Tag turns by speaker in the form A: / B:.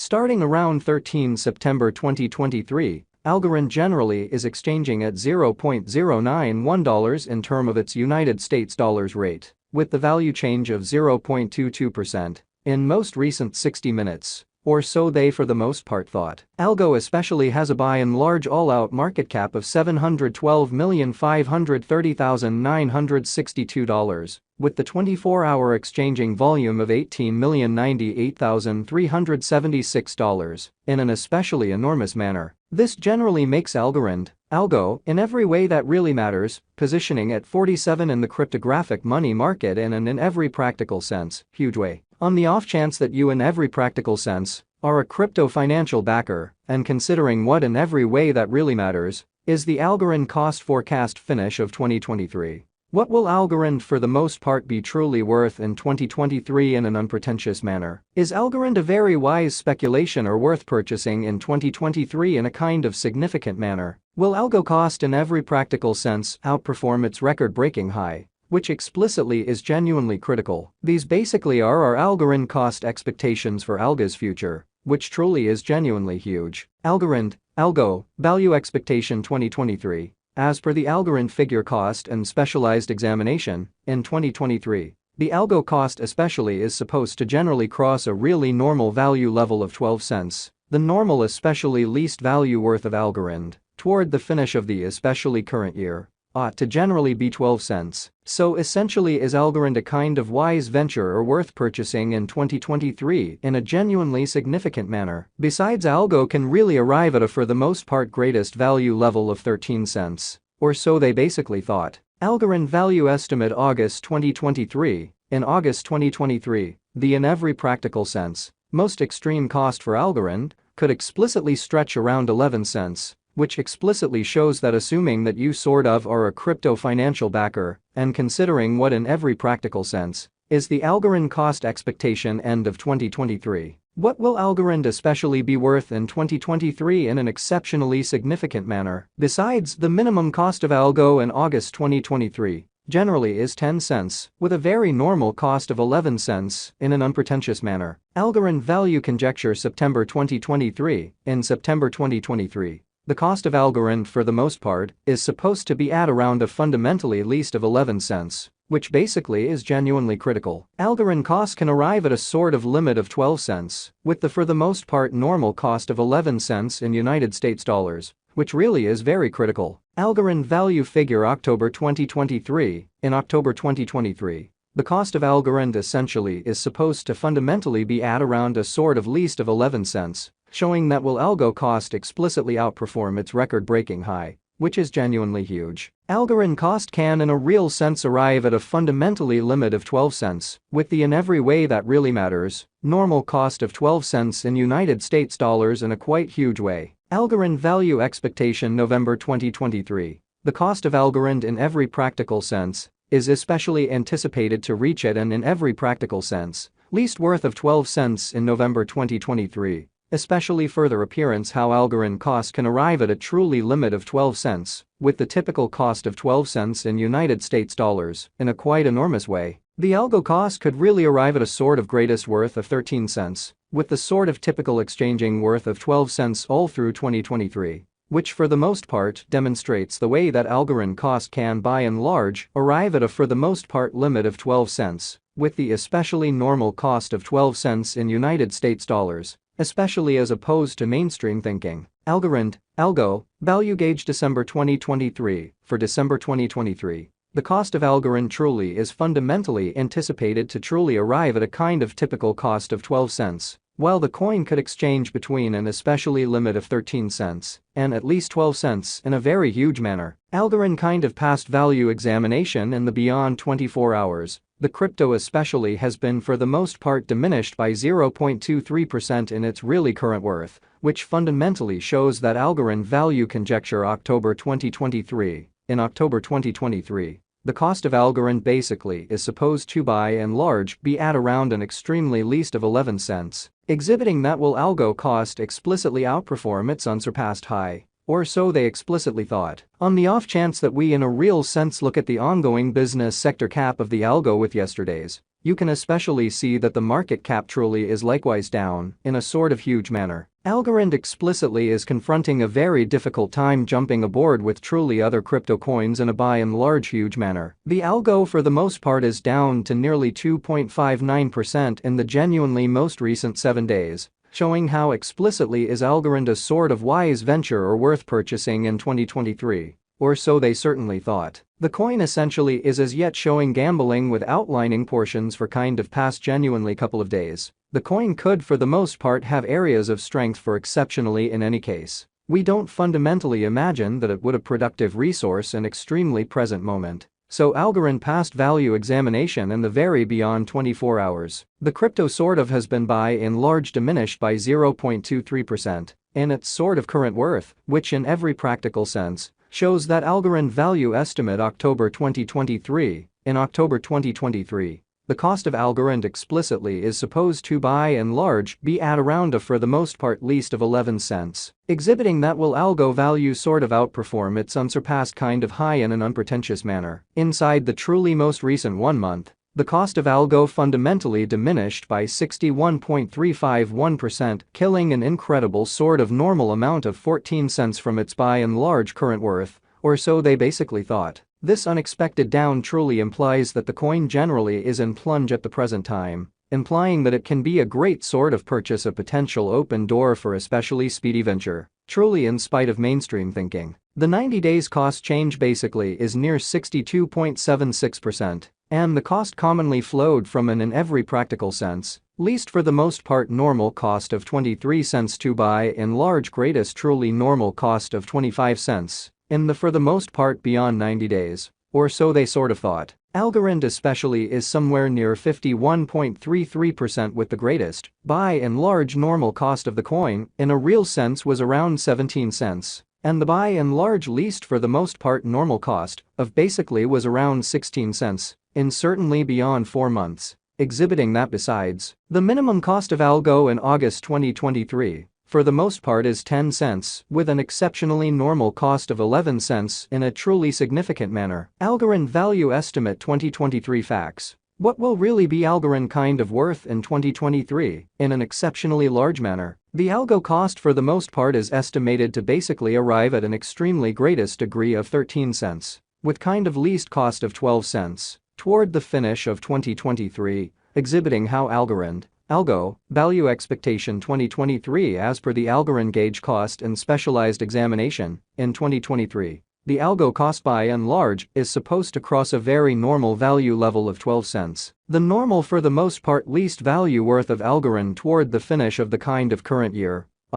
A: Starting around 13 September 2023, Algorand generally is exchanging at $0.091 in term of its United States dollars rate, with the value change of 0.22% in most recent 60 minutes. Or so they for the most part thought. Algo especially has a by and large all-out market cap of $712,530,962, with the 24-hour exchanging volume of $18,098,376, in an especially enormous manner. This generally makes Algorand, Algo, in every way that really matters, positioning at 47 in the cryptographic money market and in every practical sense, huge way. On the off chance that you in every practical sense are a crypto financial backer, and considering what in every way that really matters is the Algorand cost forecast finish of 2023. What will Algorand for the most part be truly worth in 2023 in an unpretentious manner? Is Algorand a very wise speculation or worth purchasing in 2023 in a kind of significant manner? Will Algo cost in every practical sense outperform its record-breaking high, which explicitly is genuinely critical? These basically are our Algorand cost expectations for Algo's future, which truly is genuinely huge. Algorand, Algo, value expectation 2023. As per the Algorand figure cost and specialized examination, in 2023, the Algo cost especially is supposed to generally cross a really normal value level of 12 cents, the normal especially least value worth of Algorand, toward the finish of the especially current year, ought to generally be 12 cents. So essentially is Algorand a kind of wise venture or worth purchasing in 2023 in a genuinely significant manner? Besides, Algo can really arrive at a for the most part greatest value level of 13 cents. Or so they basically thought. Algorand value estimate August 2023. In August 2023, the in every practical sense most extreme cost for Algorand could explicitly stretch around 11 cents. Which explicitly shows that assuming that you sort of are a crypto financial backer, and considering what in every practical sense is the Algorand cost expectation end of 2023. What will Algorand especially be worth in 2023 in an exceptionally significant manner? Besides, the minimum cost of Algo in August 2023 generally is 10 cents, with a very normal cost of 11 cents in an unpretentious manner. Algorand value conjecture September 2023. In September 2023, the cost of Algorand for the most part is supposed to be at around a fundamentally least of 11 cents, which basically is genuinely critical. Algorand cost can arrive at a sort of limit of 12 cents, with the for the most part normal cost of 11 cents in United States dollars, which really is very critical. Algorand value figure October 2023. In October 2023, the cost of Algorand essentially is supposed to fundamentally be at around a sort of least of 11 cents. Showing that will Algo cost explicitly outperform its record-breaking high, which is genuinely huge. Algorand cost can in a real sense arrive at a fundamentally limit of 12 cents, with the in every way that really matters, normal cost of 12 cents in United States dollars in a quite huge way. Algorand value expectation November 2023. The cost of Algorand in every practical sense is especially anticipated to reach it and in every practical sense, least worth of 12 cents in November 2023. Especially further appearance how Algorand cost can arrive at a truly limit of 12 cents, with the typical cost of 12 cents in United States dollars, in a quite enormous way. The Algo cost could really arrive at a sort of greatest worth of 13 cents, with the sort of typical exchanging worth of 12 cents all through 2023, which for the most part demonstrates the way that Algorand cost can by and large arrive at a for the most part limit of 12 cents, with the especially normal cost of 12 cents in United States dollars. Especially as opposed to mainstream thinking. Algorand, Algo, value gauge December 2023. For December 2023, the cost of Algorand truly is fundamentally anticipated to truly arrive at a kind of typical cost of 12 cents, while the coin could exchange between an especially limit of 13 cents and at least 12 cents in a very huge manner. Algorand kind of past value examination in the beyond 24 hours. The crypto especially has been for the most part diminished by 0.23% in its really current worth, which fundamentally shows that Algorand value conjecture October 2023. In October 2023, the cost of Algorand basically is supposed to by and large be at around an extremely least of 11 cents, exhibiting that will Algo cost explicitly outperform its unsurpassed high. Or so they explicitly thought. On the off chance that we in a real sense look at the ongoing business sector cap of the Algo with yesterday's you can especially see that the market cap truly is likewise down in a sort of huge manner. Algorand explicitly is confronting a very difficult time jumping aboard with truly other crypto coins in a by and large huge manner. The Algo for the most part is down to nearly 2.59% in the genuinely most recent 7 days, showing how explicitly is Algorand a sort of wise venture or worth purchasing in 2023. Or so they certainly thought. The coin essentially is as yet showing gambling with outlining portions for kind of past genuinely couple of days. The coin could for the most part have areas of strength for exceptionally in any case. We don't fundamentally imagine that it would a productive resource in extremely present moment. So Algorand passed value examination in the very beyond 24 hours. The crypto sort of has been by and large diminished by 0.23% in its sort of current worth, which in every practical sense shows that Algorand value estimate October 2023. In October 2023, the cost of Algorand explicitly is supposed to by and large be at around a for the most part least of 11 cents, exhibiting that will Algo value sort of outperform its unsurpassed kind of high in an unpretentious manner. Inside the truly most recent 1 month, the cost of Algo fundamentally diminished by 61.351%, killing an incredible sort of normal amount of 14 cents from its by and large current worth, or so they basically thought. This unexpected down truly implies that the coin generally is in plunge at the present time, implying that it can be a great sort of purchase, a potential open door for especially speedy venture. Truly in spite of mainstream thinking, the 90 days cost change basically is near 62.76%. And the cost commonly flowed from an in every practical sense, least for the most part normal cost of 23 cents to by and large greatest truly normal cost of 25 cents, in the for the most part beyond 90 days, or so they sort of thought. Algorand especially is somewhere near 51.33% with the greatest, by and large normal cost of the coin, in a real sense was around 17 cents. And the by and large least for the most part normal cost of basically was around 16 cents. In certainly beyond 4 months, exhibiting that besides, the minimum cost of Algo in August 2023, for the most part is 10 cents, with an exceptionally normal cost of 11 cents in a truly significant manner. Algorand value estimate 2023 facts. What will really be Algorand kind of worth in 2023, in an exceptionally large manner? The Algo cost for the most part is estimated to basically arrive at an extremely greatest degree of 13 cents, with kind of least cost of 12 cents. Toward the finish of 2023, exhibiting how Algo, value expectation 2023 as per the Algorand gauge cost and specialized examination, in 2023, the Algo cost by and large is supposed to cross a very normal value level of 12 cents. The normal for the most part least value worth of Algorand toward the finish of the kind of current year